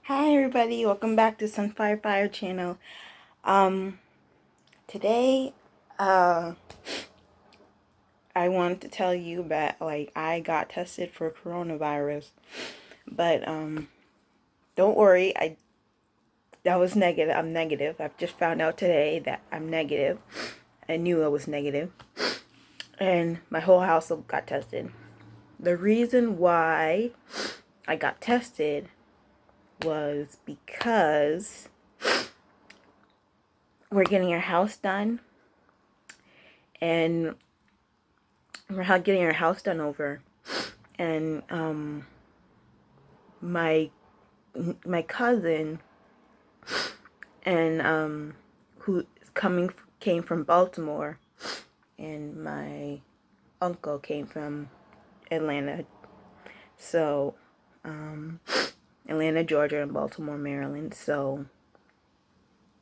Hi everybody, welcome back to Sunfire Fire channel. Today, I wanted to tell you that I got tested for coronavirus, but don't worry, that was negative. I'm negative. I've just found out today that I'm negative. I knew I was negative, and my whole household got tested. The reason why I got tested was because we're getting our house done, and we're getting our house done over, and my cousin and who came from Baltimore, and my uncle came from Atlanta. So Atlanta, Georgia, and Baltimore, Maryland. So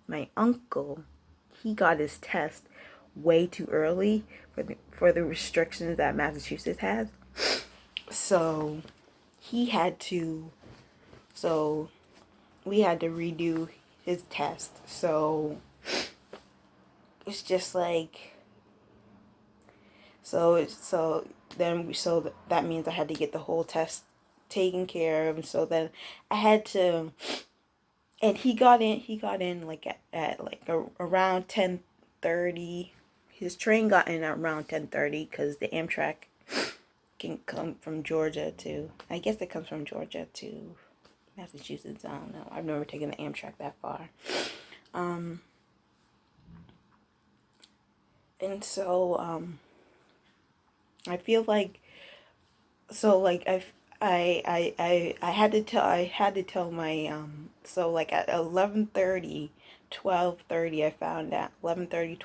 my uncle, he got his test way too early for the restrictions that Massachusetts has. So we had to redo his test. So it's just like that means I had to get the whole test taken care of. So then I had to, and he got in like at around 10:30. His train got in at around 10:30 because the Amtrak can come from Georgia to, I guess it comes from Georgia to Massachusetts. I don't know. I've never taken the Amtrak that far. And so I feel like, I had to tell my so like at 11:30, 12:30 I found out. 11:30,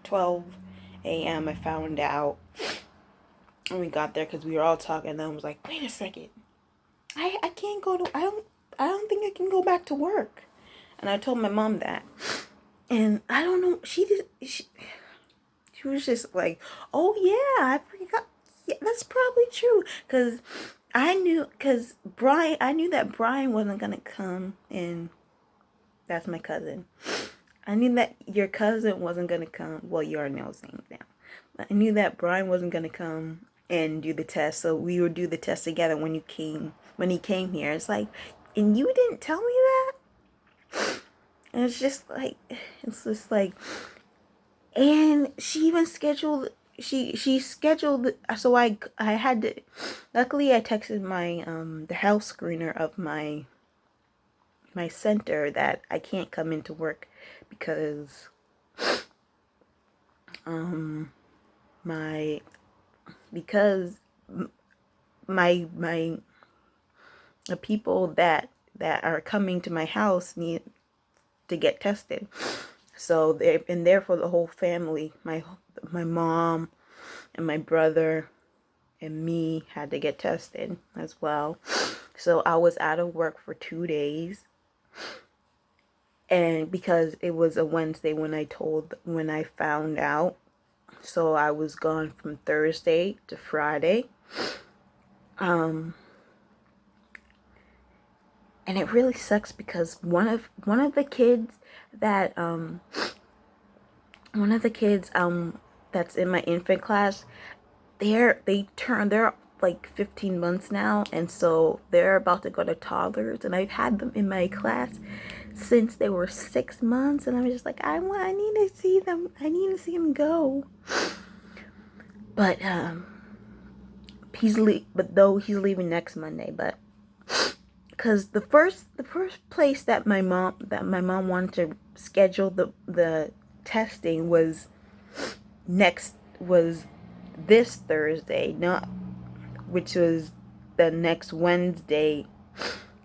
12 a.m. I found out. And we got there because we were all talking, and I was like, wait a second, I can't go to, I don't think I can go back to work. And I told my mom that, and I don't know, she was just like, oh yeah, I forgot. Yeah, that's probably true, because I knew that Brian wasn't gonna come, and that's my cousin. I knew that your cousin wasn't gonna come. Well, you are now saying now, but I knew that Brian wasn't gonna come and do the test, so we would do the test together when he came here. It's like, and you didn't tell me that. And it's just like, and she even scheduled. She scheduled. So I had to. Luckily, I texted my the health screener of my center that I can't come into work because my the people that are coming to my house need to get tested. So they've been there for the whole family. My mom and my brother and me had to get tested as well. So I was out of work for 2 days. And because it was a Wednesday when I found out. So I was gone from Thursday to Friday. And it really sucks because one of the kids that that's in my infant class, they're like 15 months now, and so they're about to go to toddlers, and I've had them in my class since they were 6 months, and I'm just like, I need to see them. I need to see them go. But he's leaving next Monday, but because the first place that my mom wanted to schedule the testing was this Thursday, which was the next Wednesday,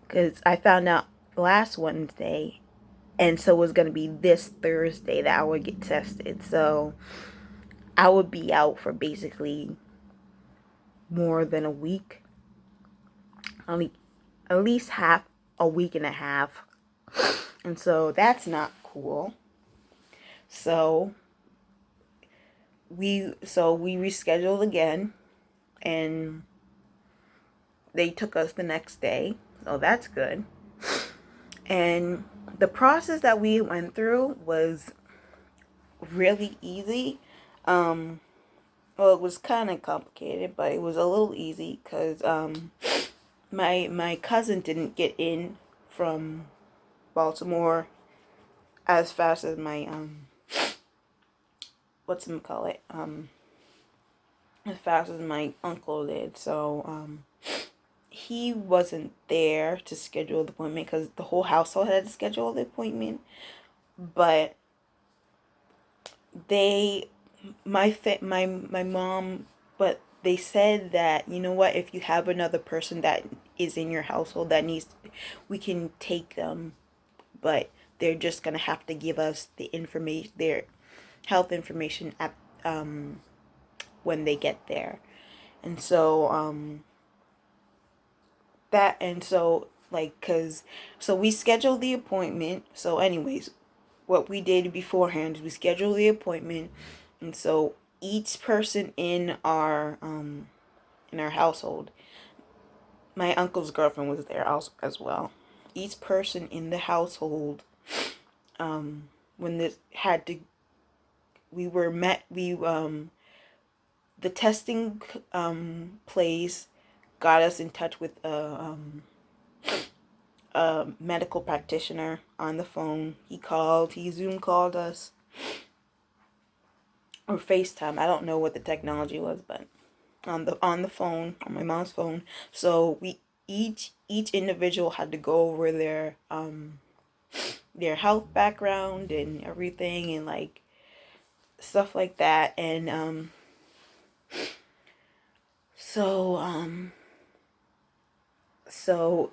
because I found out last Wednesday, and so it was going to be this Thursday that I would get tested. So I would be out for basically more than a week, at least a week and a half, and so that's not cool. So we rescheduled again, and they took us the next day, so that's good. And the process that we went through was really easy. Well, it was kind of complicated, but it was a little easy because my cousin didn't get in from Baltimore as fast as my as fast as my uncle did. So he wasn't there to schedule the appointment because the whole household had to schedule the appointment. But they, my mom, but they said that, you know what, if you have another person that is in your household that needs, we can take them, but they're just gonna have to give us the information, their health information at when they get there. And so that and so like cuz so we scheduled the appointment. So anyways, what we did beforehand is we scheduled the appointment, and so each person in our household, my uncle's girlfriend was there also as well. Each person in the household, when this had to, we were met. The testing place got us in touch with a medical practitioner on the phone. He Zoom called us or FaceTime. I don't know what the technology was, but on the phone, on my mom's phone. So we each individual had to go over their health background and everything, and like stuff like that. And so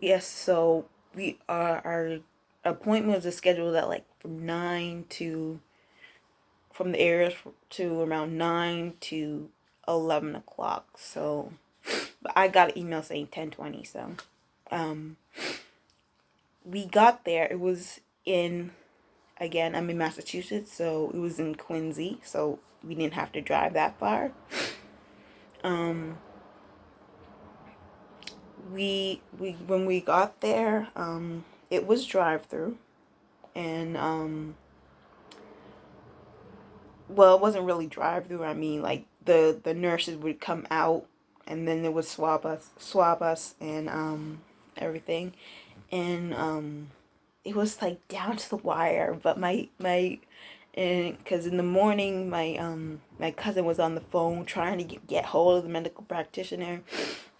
yes, so we our appointment was scheduled at like from the area to around 9 to 11 o'clock. So, but I got an email saying 10:20. So, we got there. It was I'm in Massachusetts, so it was in Quincy. So we didn't have to drive that far. We when we got there, it was drive through, and well, it wasn't really drive through. I mean, like the nurses would come out, and then they would swab us, and everything, and it was like down to the wire. But and because in the morning my cousin was on the phone trying to get hold of the medical practitioner,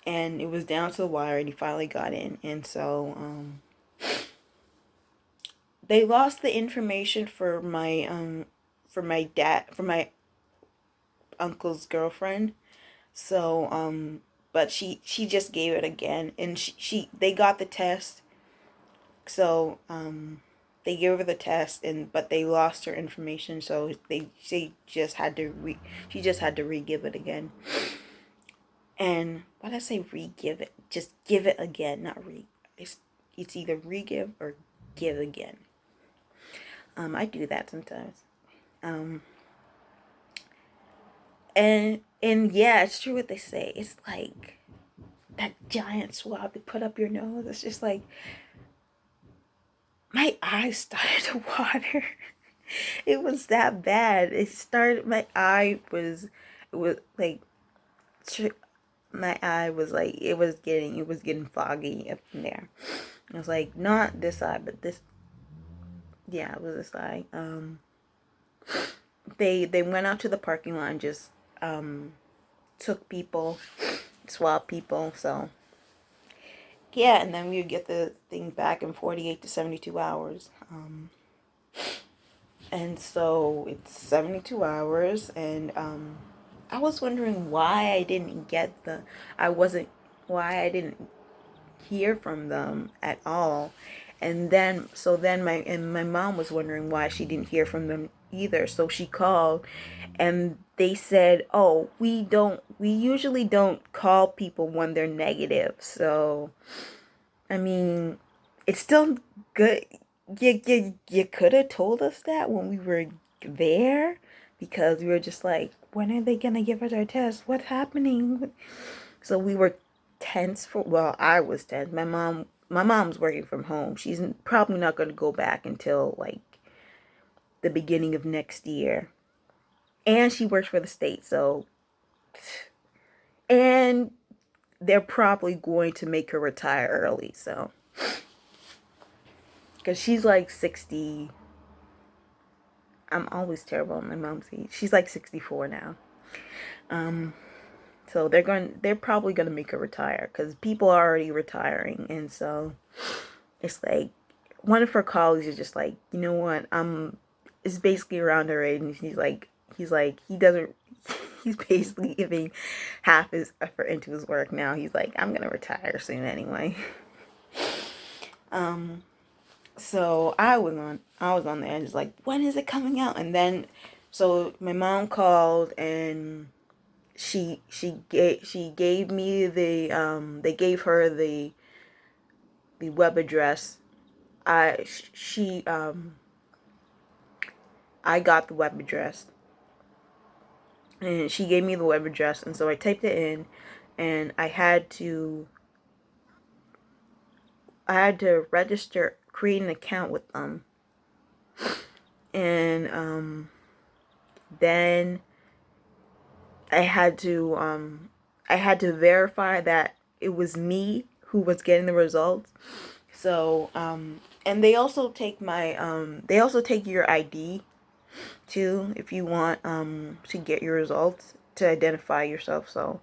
and it was down to the wire, and he finally got in, and so they lost the information for my uncle's girlfriend. So but she just gave it again, and they got the test. So they gave her the test, and but they lost her information, so she just had to re-give it again. And why did I say re-give it? Just give it again, not re. It's either re-give or give again. I do that sometimes. And yeah, it's true what they say. It's like that giant swab they put up your nose. It's just like my eyes started to water. It was that bad. It was like my eye was like it was getting foggy up in there. I was like, not this eye, but this. Yeah, it was this eye. They went out to the parking lot and just took people, swab people. So yeah, and then we would get the thing back in 48 to 72 hours. And so it's 72 hours, and I was wondering why I didn't hear from them at all. And then my mom was wondering why she didn't hear from them either. So she called, and they said, "Oh, we usually don't call people when they're negative." So I mean, it's still good. You could have told us that when we were there, because we were just like, when are they gonna give us our test? What's happening? So we were tense well, I was tense. My mom my mom's working from home. She's probably not going to go back until like the beginning of next year. And she works for the state, so, and they're probably going to make her retire early, so, because she's like 60. I'm always terrible on my mom's age. She's like 64 now. So they're probably gonna make her retire because people are already retiring, and so it's like one of her colleagues is just like, you know what, is basically around her age, and he doesn't, he's basically giving half his effort into his work now. He's like, I'm gonna retire soon anyway. So I was on the edge, like, when is it coming out? And then, so my mom called, and she gave me the they gave her the web address. I got the web address, and she gave me the web address, and so I typed it in, and I had to register, create an account with them, and then I had to verify that it was me who was getting the results. So and they also take your ID too, if you want to get your results, to identify yourself. So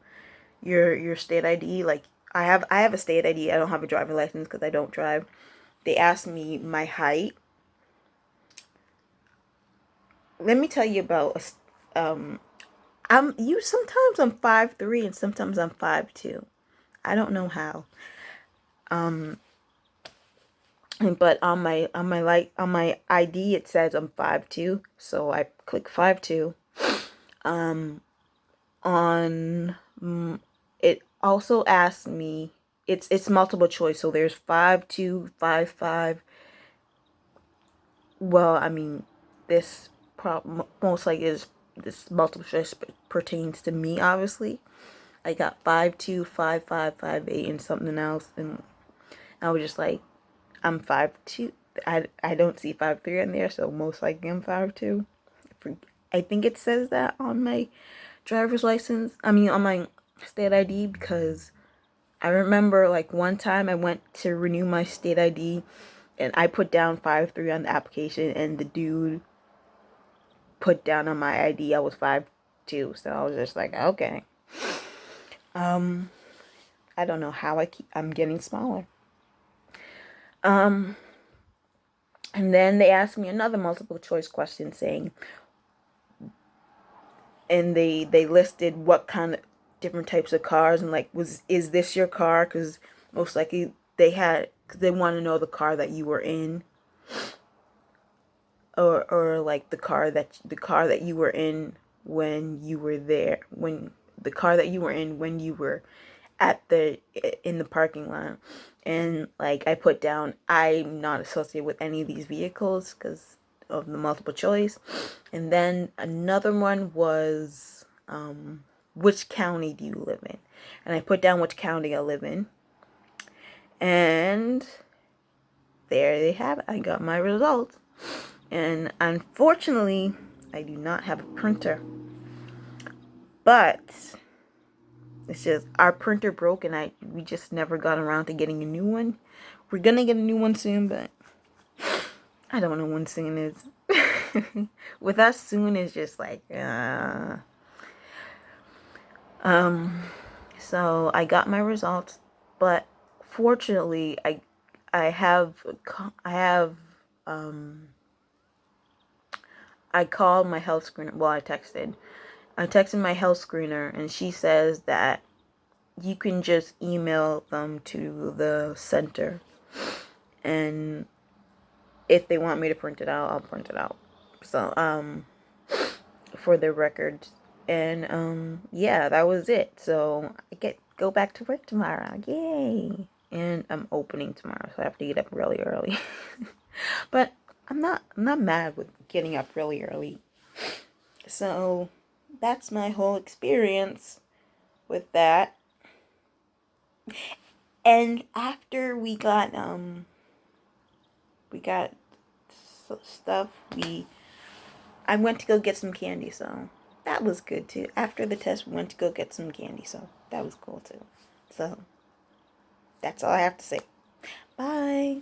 your state ID, like I have a state ID. I don't have a driver license because I don't drive. They asked me my height. Let me tell you about sometimes I'm 5'3" and sometimes I'm 5'2". I don't know how. But on my ID it says I'm 5'2", so I click 5'2". On it also asks me, it's multiple choice, so there's 5'2", 5'5". Well, I mean, this most likely is, this multiple choice pertains to me, obviously. I got 5'2", 5'5", 5'8", and something else, and I was just like, I'm 5'2". I don't see 5'3" in there, so most likely I'm 5'2". I think it says that on my driver's license. I mean, on my state ID, because I remember like one time I went to renew my state ID, and I put down 5'3" on the application, and the dude put down on my ID I was 5'2". So I was just like, okay. I don't know how I'm getting smaller. And then they asked me another multiple choice question saying, and they listed what kind of different types of cars, and like, is this your car? Because most likely cause they want to know the car that you were in, or like the car that you were in when you were there, when the car that you were in when you were in the parking lot. And like, I put down, I'm not associated with any of these vehicles because of the multiple choice. And then another one was, which county do you live in? And I put down which county I live in. And there they have it. I got my results. And unfortunately, I do not have a printer. But it's just, our printer broke, and we just never got around to getting a new one. We're gonna get a new one soon, but I don't know when soon is. With us, soon is just like, so I got my results, but fortunately, I called my health screener. Well, I texted my health screener, and she says that you can just email them to the center, and if they want me to print it out, I'll print it out. So, for their records. And, yeah, that was it. So, I go back to work tomorrow. Yay! And I'm opening tomorrow, so I have to get up really early. But I'm not mad with getting up really early. So, that's my whole experience with that. And after we got stuff, I went to go get some candy, so that was good too. After the test, we went to go get some candy, so that was cool too. So that's all I have to say. Bye.